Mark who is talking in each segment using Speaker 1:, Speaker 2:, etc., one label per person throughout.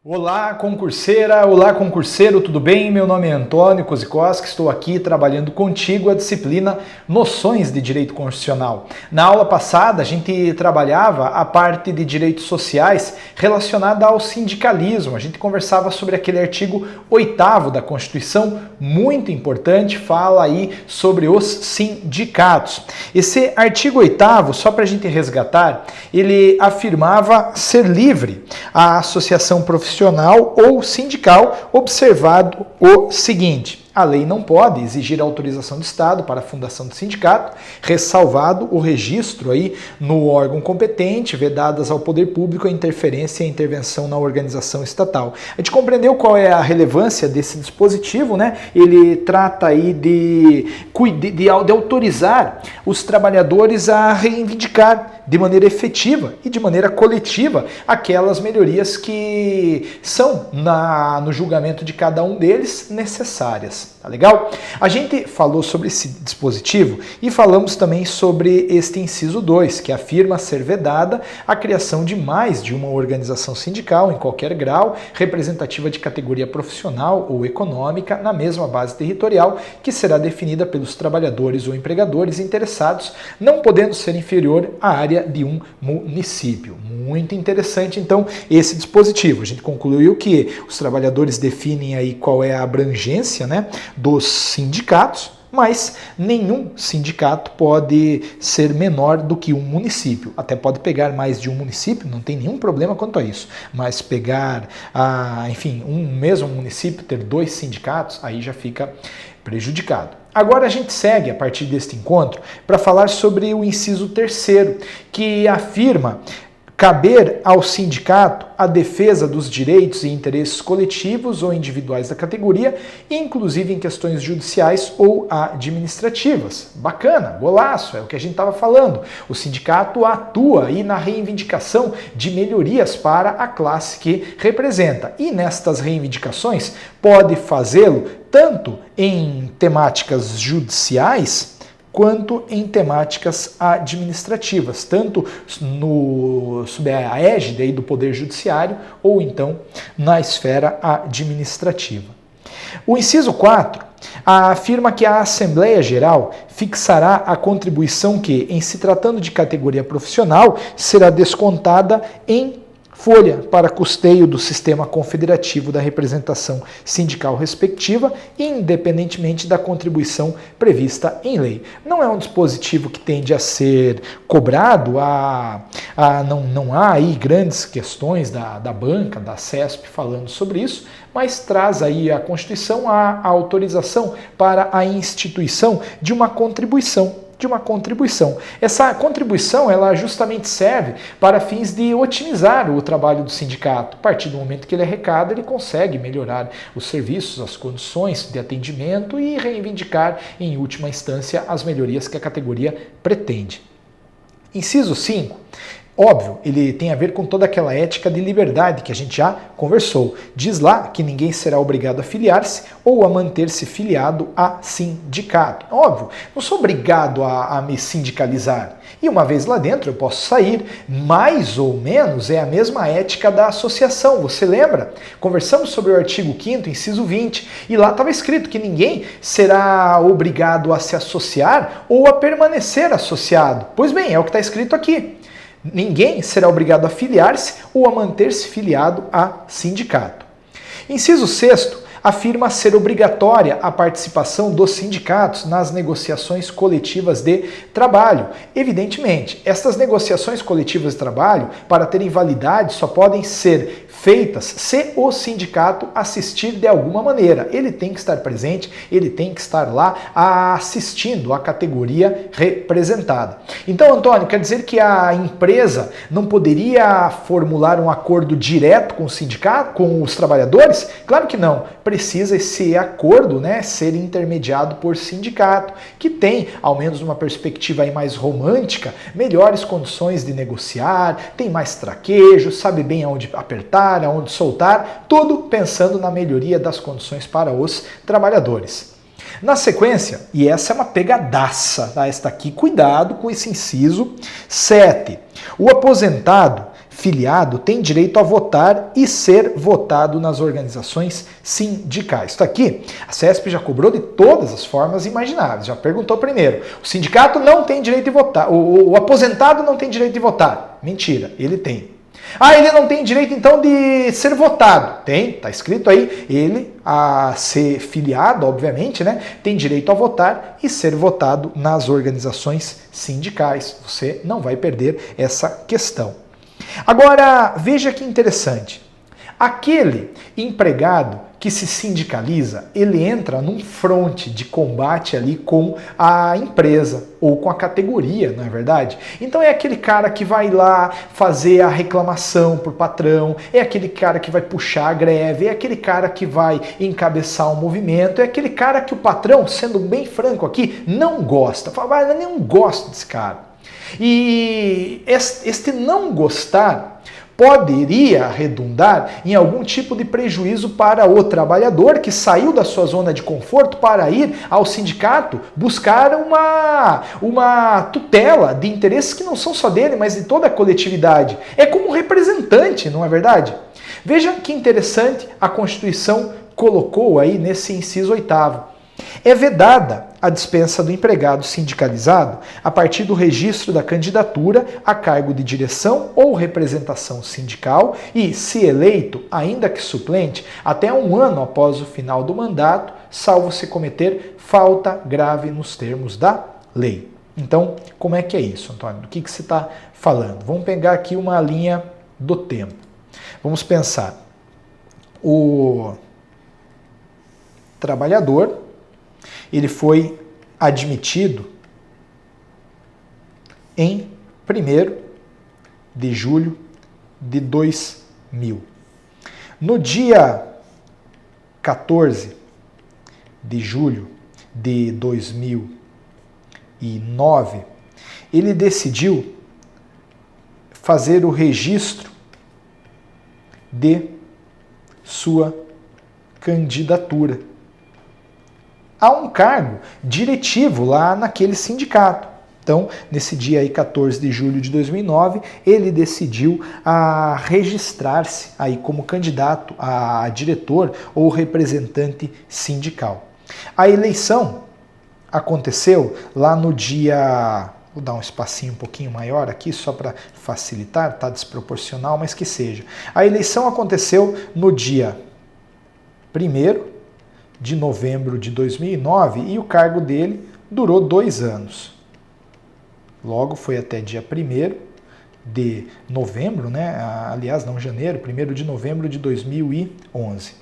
Speaker 1: Olá, concurseira! Olá, concurseiro! Tudo bem? Meu nome é Antônio Kozikoski, estou aqui trabalhando contigo a disciplina Noções de Direito Constitucional. Na aula passada, a gente trabalhava a parte de direitos sociais relacionada ao sindicalismo. A gente conversava sobre aquele artigo 8º da Constituição, muito importante, fala aí sobre os sindicatos. Esse artigo 8º, só para a gente resgatar, ele afirmava ser livre a associação profissional ou sindical, observado o seguinte: a lei não pode exigir autorização do Estado para a fundação do sindicato, ressalvado o registro aí no órgão competente, vedadas ao poder público a interferência e a intervenção na organização estatal. A gente compreendeu qual é a relevância desse dispositivo, né? Ele trata aí de autorizar os trabalhadores a reivindicar de maneira efetiva e de maneira coletiva aquelas melhorias que são no julgamento de cada um deles necessárias. Tá legal? A gente falou sobre esse dispositivo e falamos também sobre este inciso 2, que afirma ser vedada a criação de mais de uma organização sindical em qualquer grau, representativa de categoria profissional ou econômica na mesma base territorial, que será definida pelos trabalhadores ou empregadores interessados, não podendo ser inferior à área de um município. Muito interessante, então, esse dispositivo. A gente concluiu que os trabalhadores definem aí qual é a abrangência, né, dos sindicatos, mas nenhum sindicato pode ser menor do que um município. Até pode pegar mais de um município, não tem nenhum problema quanto a isso. Mas pegar, enfim, um mesmo município, ter 2 sindicatos, aí já fica prejudicado. Agora a gente segue a partir deste encontro para falar sobre o inciso 3º, que afirma caber ao sindicato a defesa dos direitos e interesses coletivos ou individuais da categoria, inclusive em questões judiciais ou administrativas. Bacana, golaço, é o que a gente estava falando. O sindicato atua aí na reivindicação de melhorias para a classe que representa. E nestas reivindicações pode fazê-lo tanto em temáticas judiciais quanto em temáticas administrativas, tanto sob a égide aí do Poder Judiciário ou então na esfera administrativa. O inciso 4 afirma que a Assembleia Geral fixará a contribuição que, em se tratando de categoria profissional, será descontada em folha para custeio do sistema confederativo da representação sindical respectiva, independentemente da contribuição prevista em lei. Não é um dispositivo que tende a ser cobrado, não há aí grandes questões da banca, da CESP falando sobre isso, mas traz aí a Constituição a autorização para a instituição de uma contribuição. Essa contribuição, ela justamente serve para fins de otimizar o trabalho do sindicato. A partir do momento que ele arrecada, ele consegue melhorar os serviços, as condições de atendimento e reivindicar, em última instância, as melhorias que a categoria pretende. Inciso 5. Óbvio, ele tem a ver com toda aquela ética de liberdade que a gente já conversou. Diz lá que ninguém será obrigado a filiar-se ou a manter-se filiado a sindicato. Óbvio, não sou obrigado a me sindicalizar. E uma vez lá dentro eu posso sair. Mais ou menos é a mesma ética da associação. Você lembra? Conversamos sobre o artigo 5º, inciso 20, e lá estava escrito que ninguém será obrigado a se associar ou a permanecer associado. Pois bem, é o que está escrito aqui. Ninguém será obrigado a filiar-se ou a manter-se filiado a sindicato. Inciso 6º afirma ser obrigatória a participação dos sindicatos nas negociações coletivas de trabalho. Evidentemente, estas negociações coletivas de trabalho, para terem validade, só podem ser feitas se o sindicato assistir de alguma maneira. Ele tem que estar presente, ele tem que estar lá assistindo a categoria representada. Então, Antônio, quer dizer que a empresa não poderia formular um acordo direto com o sindicato, com os trabalhadores? Claro que não. Precisa esse acordo, né, ser intermediado por sindicato, que tem, ao menos numa perspectiva aí mais romântica, melhores condições de negociar, tem mais traquejo, sabe bem aonde apertar, aonde soltar, tudo pensando na melhoria das condições para os trabalhadores. Na sequência, e essa é uma pegadaça, tá? Esta aqui, cuidado com esse inciso 7. O aposentado filiado tem direito a votar e ser votado nas organizações sindicais. Isso aqui, a CESP já cobrou de todas as formas imagináveis. Já perguntou primeiro, o sindicato não tem direito de votar, o aposentado não tem direito de votar. Mentira, ele tem. Ah, ele não tem direito então de ser votado. Tem, tá escrito aí, ele a ser filiado, obviamente, né, tem direito a votar e ser votado nas organizações sindicais. Você não vai perder essa questão. Agora, veja que interessante. Aquele empregado que se sindicaliza, ele entra num fronte de combate ali com a empresa ou com a categoria, não é verdade? Então é aquele cara que vai lá fazer a reclamação pro patrão, é aquele cara que vai puxar a greve, é aquele cara que vai encabeçar um movimento, é aquele cara que o patrão, sendo bem franco aqui, não gosta. Fala, eu não gosto desse cara. E este não gostar poderia redundar em algum tipo de prejuízo para o trabalhador que saiu da sua zona de conforto para ir ao sindicato buscar uma tutela de interesses que não são só dele, mas de toda a coletividade. É como um representante, não é verdade? Veja que interessante a Constituição colocou aí nesse inciso 8º. É vedada a dispensa do empregado sindicalizado a partir do registro da candidatura a cargo de direção ou representação sindical e, se eleito, ainda que suplente, até 1 ano após o final do mandato, salvo se cometer falta grave nos termos da lei. Então, como é que é isso, Antônio? Do que você está falando? Vamos pegar aqui uma linha do tempo. Vamos pensar. O trabalhador, ele foi admitido em 1º de julho de 2000. No dia 14 de julho de 2009, ele decidiu fazer o registro de sua candidatura a um cargo diretivo lá naquele sindicato. Então, nesse dia aí, 14 de julho de 2009, ele decidiu registrar-se aí como candidato a diretor ou representante sindical. A eleição aconteceu lá no dia... Vou dar um espacinho um pouquinho maior aqui, só para facilitar, tá desproporcional, mas que seja. A eleição aconteceu no dia 1º de novembro de 2009 e o cargo dele durou 2 anos. Logo, foi até dia 1º de novembro, né? Aliás, não janeiro, 1º de novembro de 2011.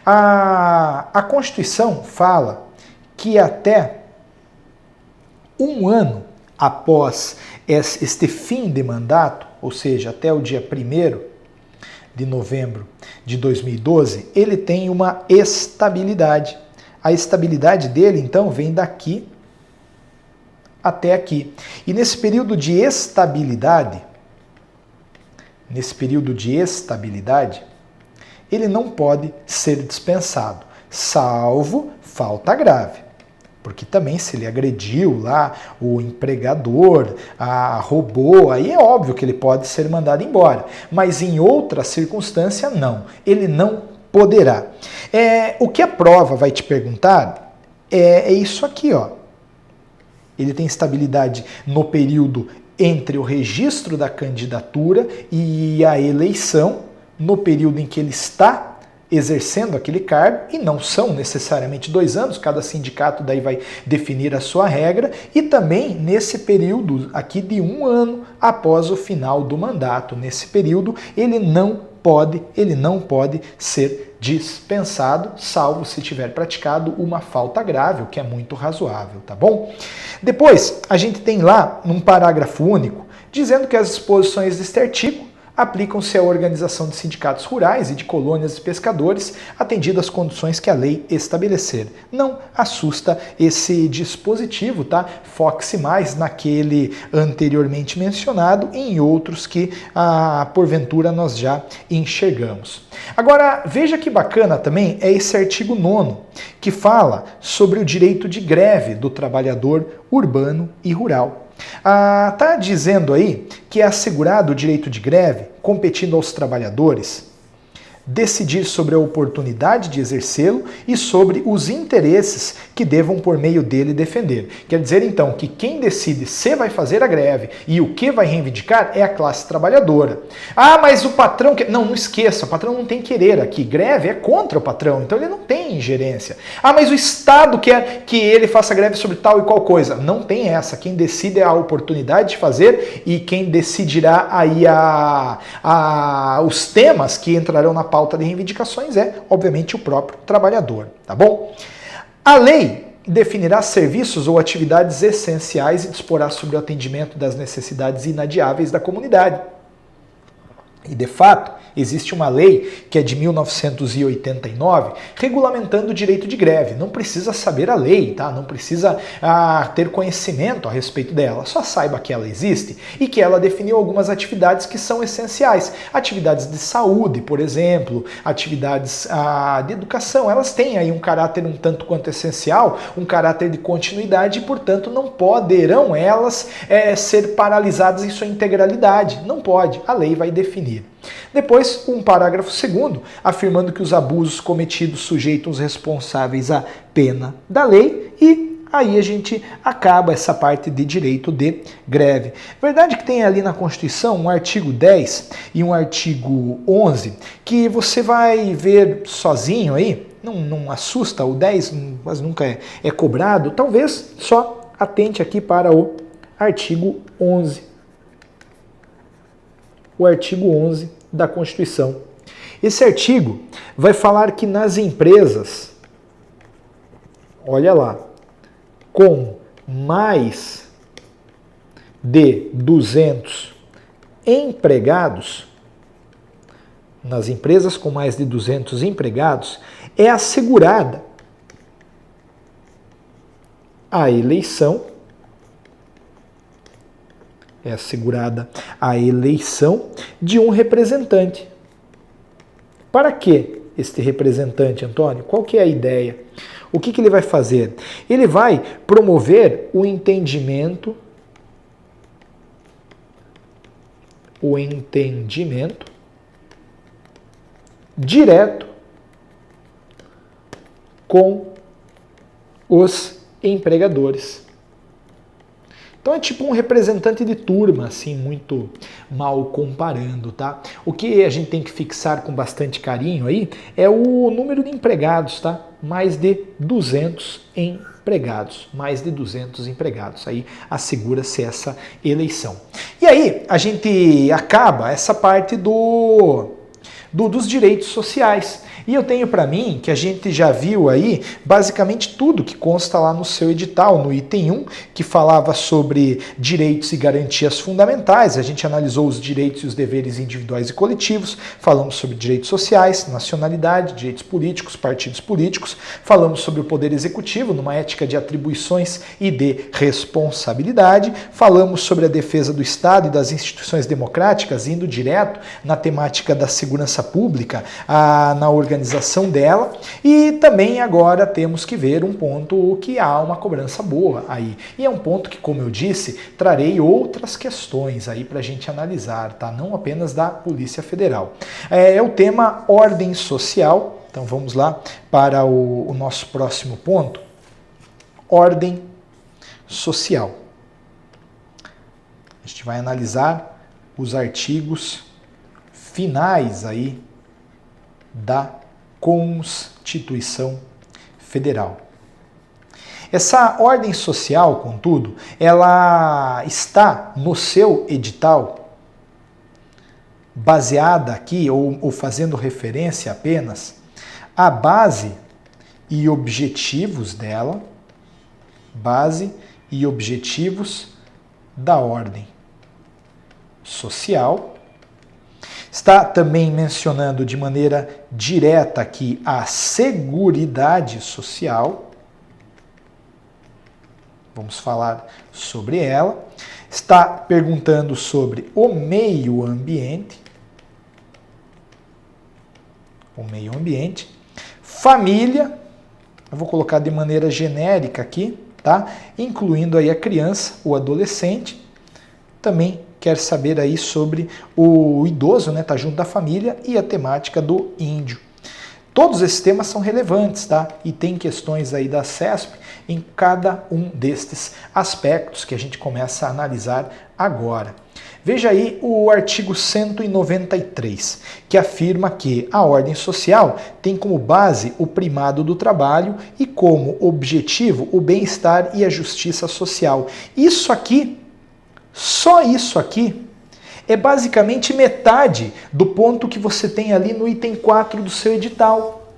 Speaker 1: A Constituição fala que até 1 ano após este fim de mandato, ou seja, até o dia 1º de novembro de 2012, ele tem uma estabilidade. A estabilidade dele, então, vem daqui até aqui. E nesse período de estabilidade, ele não pode ser dispensado, salvo falta grave. Porque também se ele agrediu lá o empregador, roubou, aí é óbvio que ele pode ser mandado embora. Mas em outra circunstância, não. Ele não poderá. O que a prova vai te perguntar é isso aqui, ó. Ele tem estabilidade no período entre o registro da candidatura e a eleição, no período em que ele está exercendo aquele cargo, e não são necessariamente 2 anos, cada sindicato daí vai definir a sua regra, e também nesse período aqui de 1 ano após o final do mandato. Nesse período ele não pode ser dispensado, salvo se tiver praticado uma falta grave, o que é muito razoável, tá bom? Depois, a gente tem lá um parágrafo único, dizendo que as disposições deste artigo aplicam-se à organização de sindicatos rurais e de colônias de pescadores, atendidas as condições que a lei estabelecer. Não assusta esse dispositivo, tá? Foque-se mais naquele anteriormente mencionado e em outros que, porventura, nós já enxergamos. Agora, veja que bacana também é esse artigo 9º, que fala sobre o direito de greve do trabalhador urbano e rural. Está dizendo aí que é assegurado o direito de greve, competindo aos trabalhadores decidir sobre a oportunidade de exercê-lo e sobre os interesses que devam por meio dele defender. Quer dizer, então, que quem decide se vai fazer a greve e o que vai reivindicar é a classe trabalhadora. Ah, mas o patrão... Não esqueça, o patrão não tem querer aqui. Greve é contra o patrão, então ele não tem ingerência. Ah, mas o Estado quer que ele faça greve sobre tal e qual coisa. Não tem essa. Quem decide é a oportunidade de fazer e quem decidirá aí os temas que entrarão na pauta de reivindicações é, obviamente, o próprio trabalhador, tá bom? A lei definirá serviços ou atividades essenciais e disporá sobre o atendimento das necessidades inadiáveis da comunidade. E, de fato, existe uma lei que é de 1989 regulamentando o direito de greve. Não precisa saber a lei, tá? Não precisa ter conhecimento a respeito dela. Só saiba que ela existe e que ela definiu algumas atividades que são essenciais. Atividades de saúde, por exemplo, atividades de educação. Elas têm aí um caráter um tanto quanto essencial, um caráter de continuidade e, portanto, não poderão elas ser paralisadas em sua integralidade. Não pode. A lei vai definir. Depois, um parágrafo 2º, afirmando que os abusos cometidos sujeitam os responsáveis à pena da lei e aí a gente acaba essa parte de direito de greve. Verdade que tem ali na Constituição um artigo 10 e um artigo 11 que você vai ver sozinho aí, não assusta, o 10 mas nunca é cobrado, talvez só atente aqui para o artigo 11. O artigo 11 da Constituição. Esse artigo vai falar que nas empresas, olha lá, com mais de 200 empregados, nas empresas com mais de 200 empregados, é assegurada a eleição de um representante. Para que este representante, Antônio? Qual que é a ideia? O que ele vai fazer? Ele vai promover o entendimento direto com os empregadores. Então é tipo um representante de turma, assim, muito mal comparando, tá? O que a gente tem que fixar com bastante carinho aí é o número de empregados, tá? Mais de 200 empregados. Mais de 200 empregados. Aí assegura-se essa eleição. E aí a gente acaba essa parte dos direitos sociais. E eu tenho para mim que a gente já viu aí basicamente tudo que consta lá no seu edital, no item 1, que falava sobre direitos e garantias fundamentais. A gente analisou os direitos e os deveres individuais e coletivos, falamos sobre direitos sociais, nacionalidade, direitos políticos, partidos políticos, falamos sobre o poder executivo, numa ética de atribuições e de responsabilidade, falamos sobre a defesa do Estado e das instituições democráticas, indo direto na temática da segurança pública, na organização dela, e também agora temos que ver um ponto que há uma cobrança boa aí. E é um ponto que, como eu disse, trarei outras questões aí para a gente analisar, tá? Não apenas da Polícia Federal. É o tema ordem social. Então vamos lá para o nosso próximo ponto. Ordem social. A gente vai analisar os artigos finais aí da Constituição Federal. Essa ordem social, contudo, ela está no seu edital baseada aqui, ou fazendo referência apenas, à base e objetivos dela, base e objetivos da ordem social. Está também mencionando de maneira direta aqui a Seguridade Social. Vamos falar sobre ela. Está perguntando sobre o meio ambiente. O meio ambiente. Família. Eu vou colocar de maneira genérica aqui, tá? Incluindo aí a criança, o adolescente. também quer saber aí sobre o idoso, né, tá junto da família, e a temática do índio. Todos esses temas são relevantes, tá? E tem questões aí da CESP em cada um destes aspectos que a gente começa a analisar agora. Veja aí o artigo 193, que afirma que a ordem social tem como base o primado do trabalho e como objetivo o bem-estar e a justiça social. Isso aqui, só isso aqui, é basicamente metade do ponto que você tem ali no item 4 do seu edital.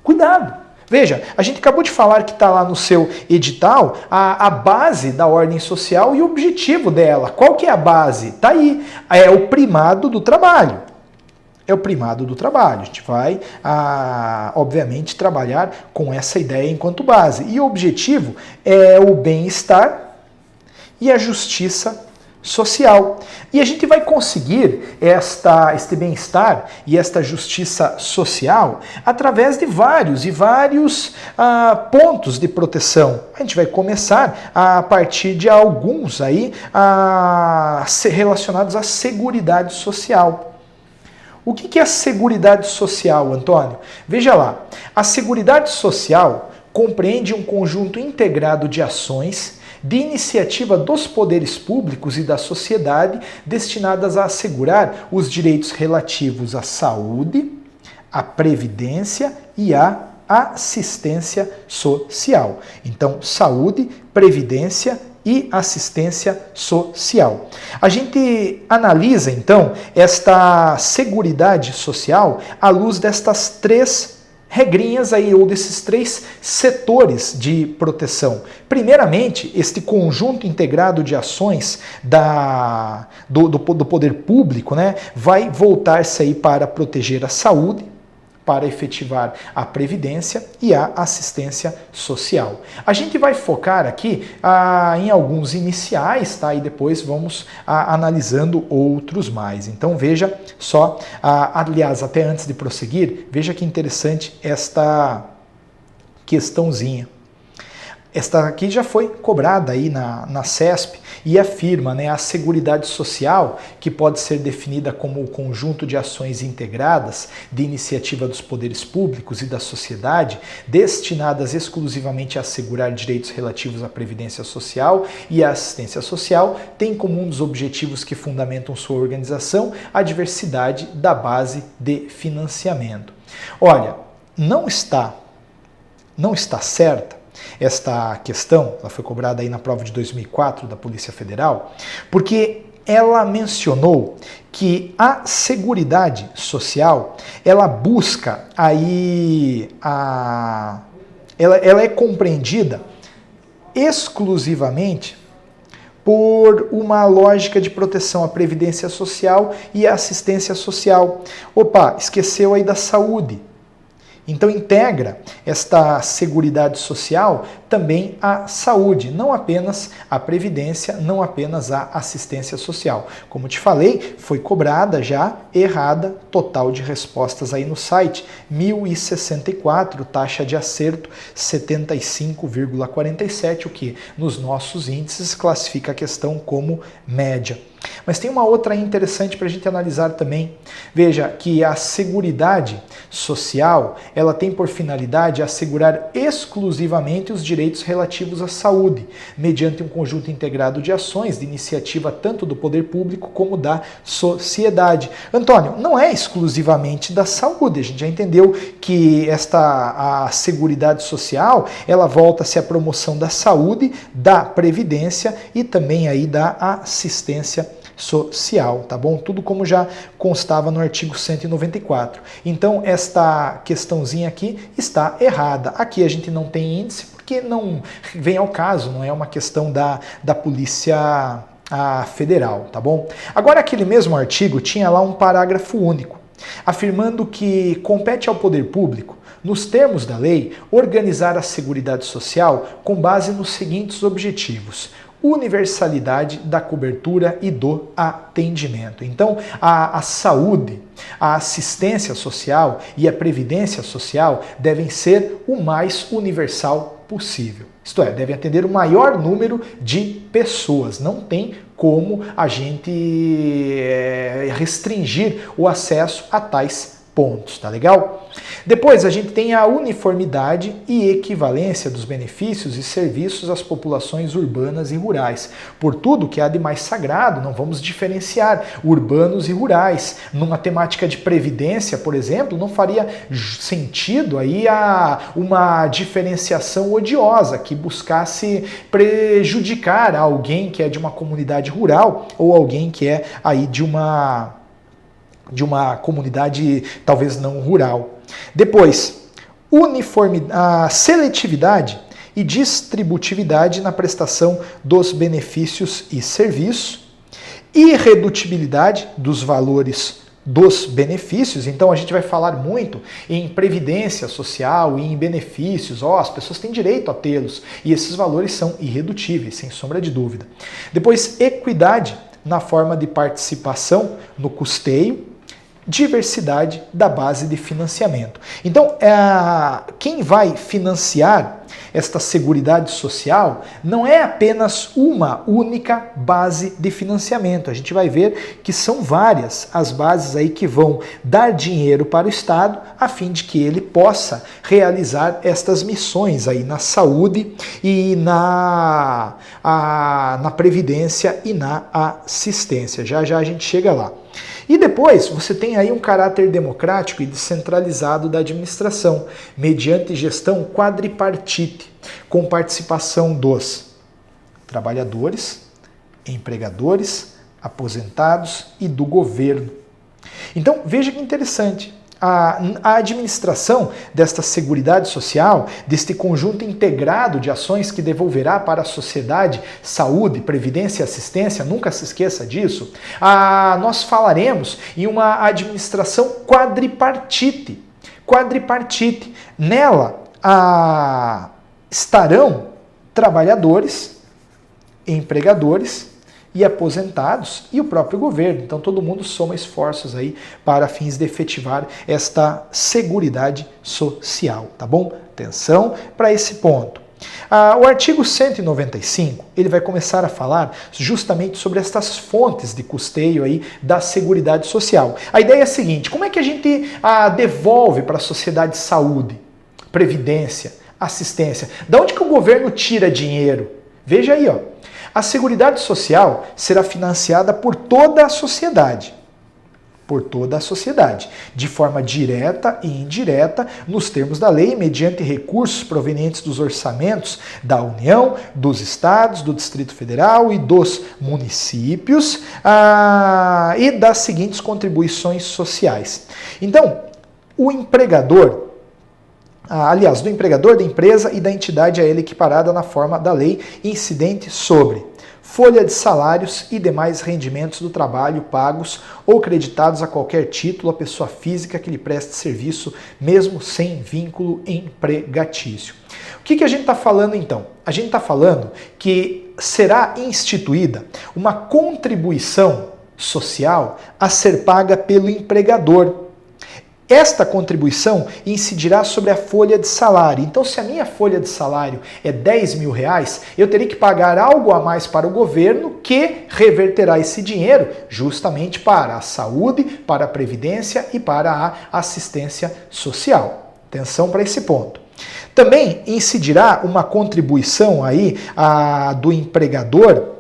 Speaker 1: Cuidado! Veja, a gente acabou de falar que está lá no seu edital a base da ordem social e o objetivo dela. Qual que é a base? Está aí. É o primado do trabalho. É o primado do trabalho. A gente vai, obviamente, trabalhar com essa ideia enquanto base. E o objetivo é o bem-estar e a justiça social. E a gente vai conseguir este bem-estar e esta justiça social através de vários pontos de proteção. A gente vai começar a partir de alguns aí relacionados à Seguridade Social. O que é a Seguridade Social, Antônio? Veja lá, a Seguridade Social compreende um conjunto integrado de ações de iniciativa dos poderes públicos e da sociedade destinadas a assegurar os direitos relativos à saúde, à previdência e à assistência social. Então, saúde, previdência e assistência social. A gente analisa, então, esta Seguridade Social à luz destas três regrinhas aí, ou desses três setores de proteção. Primeiramente, este conjunto integrado de ações do poder público, né, vai voltar-se aí para proteger a saúde, para efetivar a previdência e a assistência social. A gente vai focar aqui em alguns iniciais, tá? E depois vamos analisando outros mais. Então veja só, aliás, até antes de prosseguir, veja que interessante esta questãozinha. Esta aqui já foi cobrada aí na CESP e afirma, né, a Seguridade Social, que pode ser definida como o conjunto de ações integradas de iniciativa dos poderes públicos e da sociedade, destinadas exclusivamente a assegurar direitos relativos à previdência social e à assistência social, tem como um dos objetivos que fundamentam sua organização a diversidade da base de financiamento. Olha, não está certa esta questão, ela foi cobrada aí na prova de 2004 da Polícia Federal, porque ela mencionou que a Seguridade Social, ela busca aí ela é compreendida exclusivamente por uma lógica de proteção à previdência social e à assistência social. Opa, esqueceu aí da saúde. Então integra esta Seguridade Social também a saúde, não apenas a previdência, não apenas a assistência social. Como te falei, foi cobrada já errada, total de respostas aí no site, 1064, taxa de acerto 75,47, o que nos nossos índices classifica a questão como média. Mas tem uma outra interessante para a gente analisar também. Veja que a Seguridade Social, ela tem por finalidade assegurar exclusivamente os direitos relativos à saúde, mediante um conjunto integrado de ações de iniciativa tanto do poder público como da sociedade. Antônio, não é exclusivamente da saúde. A gente já entendeu que a Seguridade Social, ela volta-se à promoção da saúde, da previdência e também aí da assistência social, tá bom? Tudo como já constava no artigo 194. Então, esta questãozinha aqui está errada. Aqui a gente não tem índice porque não vem ao caso, não é uma questão da Polícia Federal, tá bom? Agora, aquele mesmo artigo tinha lá um parágrafo único, afirmando que compete ao poder público, nos termos da lei, organizar a Seguridade Social com base nos seguintes objetivos: universalidade da cobertura e do atendimento. Então, a saúde, a assistência social e a previdência social devem ser o mais universal possível. Isto é, devem atender o maior número de pessoas. Não tem como a gente restringir o acesso a tais pontos, tá legal? Depois a gente tem a uniformidade e equivalência dos benefícios e serviços às populações urbanas e rurais. Por tudo que há de mais sagrado, não vamos diferenciar urbanos e rurais. Numa temática de previdência, por exemplo, não faria sentido aí uma diferenciação odiosa que buscasse prejudicar alguém que é de uma comunidade rural ou alguém que é aí de uma comunidade talvez não rural. Depois, a seletividade e distributividade na prestação dos benefícios e serviços, irredutibilidade dos valores dos benefícios. Então a gente vai falar muito em previdência social e em benefícios. As pessoas têm direito a tê-los e esses valores são irredutíveis, sem sombra de dúvida. Depois, equidade na forma de participação no custeio, diversidade da base de financiamento. Então, quem vai financiar esta Seguridade Social não é apenas uma única base de financiamento. A gente vai ver que são várias as bases aí que vão dar dinheiro para o Estado a fim de que ele possa realizar estas missões aí na saúde e na previdência e na assistência. Já já a gente chega lá. E depois você tem aí um caráter democrático e descentralizado da administração, mediante gestão quadripartite, com participação dos trabalhadores, empregadores, aposentados e do governo. Então veja que interessante. A administração desta Seguridade Social, deste conjunto integrado de ações que devolverá para a sociedade saúde, previdência e assistência, nunca se esqueça disso, nós falaremos em uma administração quadripartite. Quadripartite. Nela estarão trabalhadores, empregadores e aposentados e o próprio governo. Então todo mundo soma esforços aí para fins de efetivar esta Seguridade Social, tá bom? Atenção para esse ponto. O artigo 195, ele vai começar a falar justamente sobre estas fontes de custeio aí da Seguridade Social. A ideia é a seguinte: como é que a gente devolve para a sociedade saúde, previdência, assistência? Da onde que o governo tira dinheiro? Veja aí, a Seguridade Social será financiada por toda a sociedade. Por toda a sociedade, de forma direta e indireta, nos termos da lei, mediante recursos provenientes dos orçamentos da União, dos estados, do Distrito Federal e dos municípios, e das seguintes contribuições sociais. Então, o empregador, do empregador, da empresa e da entidade a ele equiparada na forma da lei incidente sobre folha de salários e demais rendimentos do trabalho pagos ou creditados a qualquer título à pessoa física que lhe preste serviço, mesmo sem vínculo empregatício. O que a gente está falando então? A gente está falando que será instituída uma contribuição social a ser paga pelo empregador. Esta contribuição incidirá sobre a folha de salário. Então, se a minha folha de salário é 10 mil reais, eu terei que pagar algo a mais para o governo que reverterá esse dinheiro justamente para a saúde, para a previdência e para a assistência social. Atenção para esse ponto. Também incidirá uma contribuição aí do empregador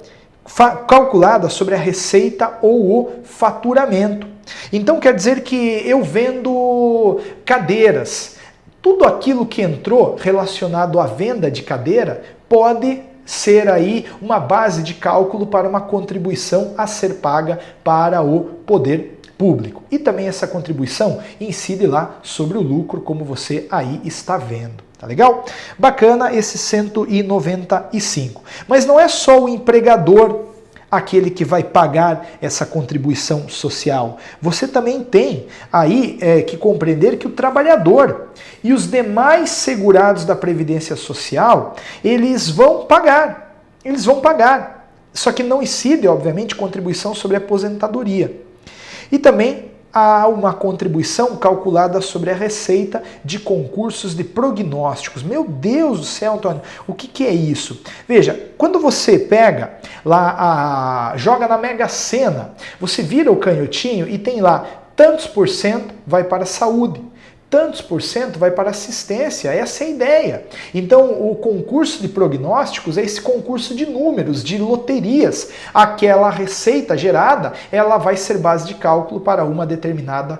Speaker 1: calculada sobre a receita ou o faturamento. Então quer dizer que eu vendo cadeiras, tudo aquilo que entrou relacionado à venda de cadeira pode ser aí uma base de cálculo para uma contribuição a ser paga para o poder público. E também essa contribuição incide lá sobre o lucro, como você aí está vendo. Tá legal? Bacana esse 195. Mas não é só o empregador aquele que vai pagar essa contribuição social. Você também tem aí que compreender que o trabalhador e os demais segurados da Previdência Social, eles vão pagar. Eles vão pagar. Só que não incide, obviamente, contribuição sobre a aposentadoria. E também há uma contribuição calculada sobre a receita de concursos de prognósticos. Meu Deus do céu, Antônio, o que é isso? Veja, quando você pega lá, joga na Mega Sena, você vira o canhotinho e tem lá tantos por cento vai para a saúde, tantos por cento vai para assistência, essa é a ideia. Então, o concurso de prognósticos é esse concurso de números, de loterias. Aquela receita gerada, ela vai ser base de cálculo para uma determinada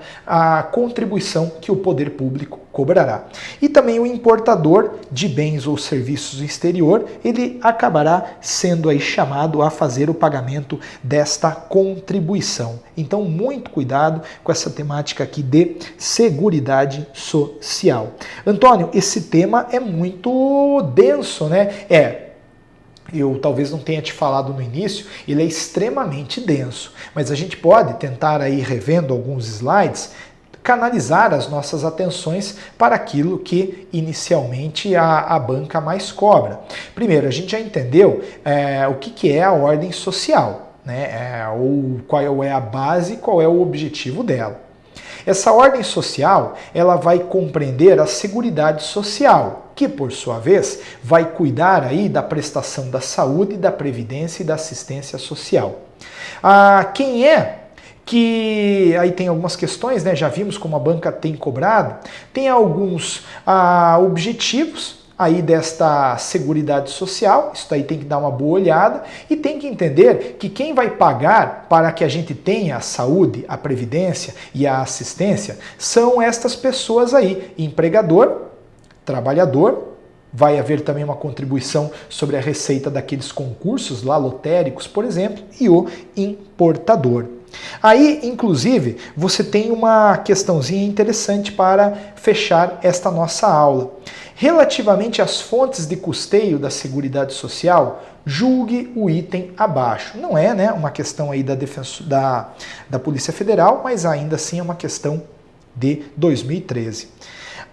Speaker 1: contribuição que o poder público cobrará. E também o importador de bens ou serviços do exterior, ele acabará sendo aí chamado a fazer o pagamento desta contribuição. Então, muito cuidado com essa temática aqui de seguridade social. Antônio, esse tema é muito denso, né? Eu talvez não tenha te falado no início, ele é extremamente denso, mas a gente pode tentar aí, revendo alguns slides, canalizar as nossas atenções para aquilo que inicialmente a banca mais cobra. Primeiro, a gente já entendeu o que é a ordem social, né? Ou qual é a base, qual é o objetivo dela. Essa ordem social, ela vai compreender a Seguridade Social, que por sua vez vai cuidar aí da prestação da saúde, da previdência e da assistência social. Quem é que aí tem algumas questões, né? Já vimos como a banca tem cobrado, tem alguns objetivos aí desta Seguridade Social, isso aí tem que dar uma boa olhada e tem que entender que quem vai pagar para que a gente tenha a saúde, a previdência e a assistência são estas pessoas aí, empregador, trabalhador. Vai haver também uma contribuição sobre a receita daqueles concursos lá lotéricos, por exemplo, e o importador. Aí, inclusive, você tem uma questãozinha interessante para fechar esta nossa aula. Relativamente às fontes de custeio da Seguridade Social, julgue o item abaixo. Não é, né, uma questão aí da Polícia Federal, mas ainda assim é uma questão de 2013.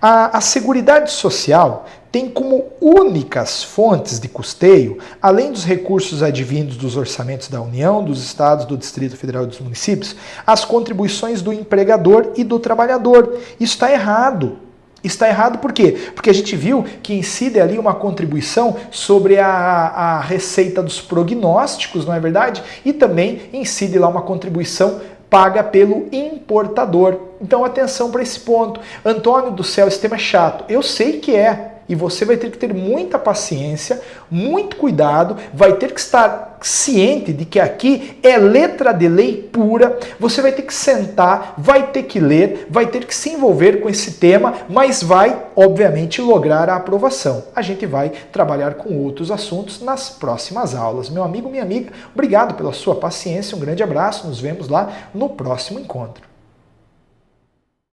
Speaker 1: A Seguridade Social tem como únicas fontes de custeio, além dos recursos advindos dos orçamentos da União, dos Estados, do Distrito Federal e dos municípios, as contribuições do empregador e do trabalhador. Isso está errado. Está errado por quê? Porque a gente viu que incide ali uma contribuição sobre a receita dos prognósticos, não é verdade? E também incide lá uma contribuição paga pelo importador. Então atenção para esse ponto. Antônio do céu, esse tema é chato. Eu sei que é. E você vai ter que ter muita paciência, muito cuidado, vai ter que estar ciente de que aqui é letra de lei pura, você vai ter que sentar, vai ter que ler, vai ter que se envolver com esse tema, mas vai, obviamente, lograr a aprovação. A gente vai trabalhar com outros assuntos nas próximas aulas. Meu amigo, minha amiga, obrigado pela sua paciência, um grande abraço, nos vemos lá no próximo encontro.